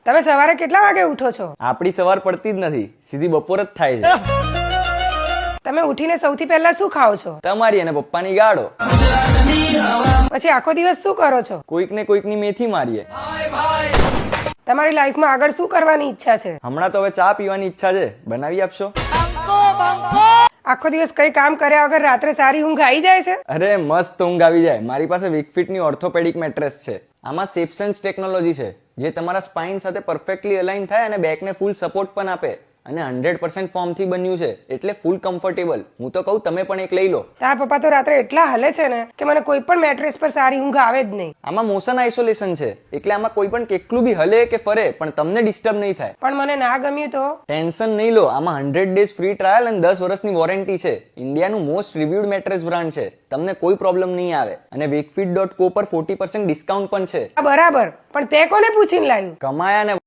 તમે સવારે કેટલા વાગે ઉઠો છો? આપણી સવાર પડતી જ નથી, સીધી બપોર જ થાય છે. તમે ઉઠીને સૌથી પહેલા શું ખાઓ છો? તમારી અને પપ્પાની ગાળો. પછી આખો દિવસ શું કરો છો? કોઈક ને કોઈકની મેથી મારીએ. તમારી લાઈફમાં આગળ શું કરવાની ઈચ્છા છે? હમણાં તો હવે ચા પીવાની ઈચ્છા છે, બનાવી આપશો? આખો દિવસ કઈ કામ કર્યા વગર રાત્રે સારી ઊંઘ આવી જાય છે? અરે મસ્ત ઊંઘ આવી જાય. મારી પાસે વીકફિટની ઓર્થોપેડિક મેટ્રેસ છે. આમાં સેપસન્સ ટેકનોલોજી છે જે તમારા સ્પાઇન સાથે પરફેક્ટલી અલાઇન થાય અને બેકને ફૂલ સપોર્ટ પણ આપે. અને 100% ફોર્મથી બન્યું છે એટલે ફૂલ કમ્ફર્ટેબલ. હું તો કહું તમે પણ એક લઈ લો. તારા પપ્પા તો રાત્રે એટલા હલે છે ને કે મને કોઈ પણ મેટ્રેસ પર સારી ઊંઘ આવે જ નહીં. આમાં મોશન આઇસોલેશન છે એટલે આમાં કોઈ પણ કેટલું બી હલે કે ફરે પણ તમને ડિસ્ટર્બ નહીં થાય. પણ મને ના ગમ્યું તો? ટેન્શન નહીં લો, આમાં 100 ડેઝ ફ્રી ટ્રાયલ અને 10 વર્ષની વોરંટી છે. ઇન્ડિયાનું મોસ્ટ રિવ્યુડ મેટ્રેસ બ્રાન્ડ છે, તમને કોઈ પ્રોબ્લેમ નહીં આવે. અને weekfit.co પર 40% ડિસ્કાઉન્ટ પણ છે. બરાબર, પણ તે કોને પૂછીને લાવ્યું? કમાયા ને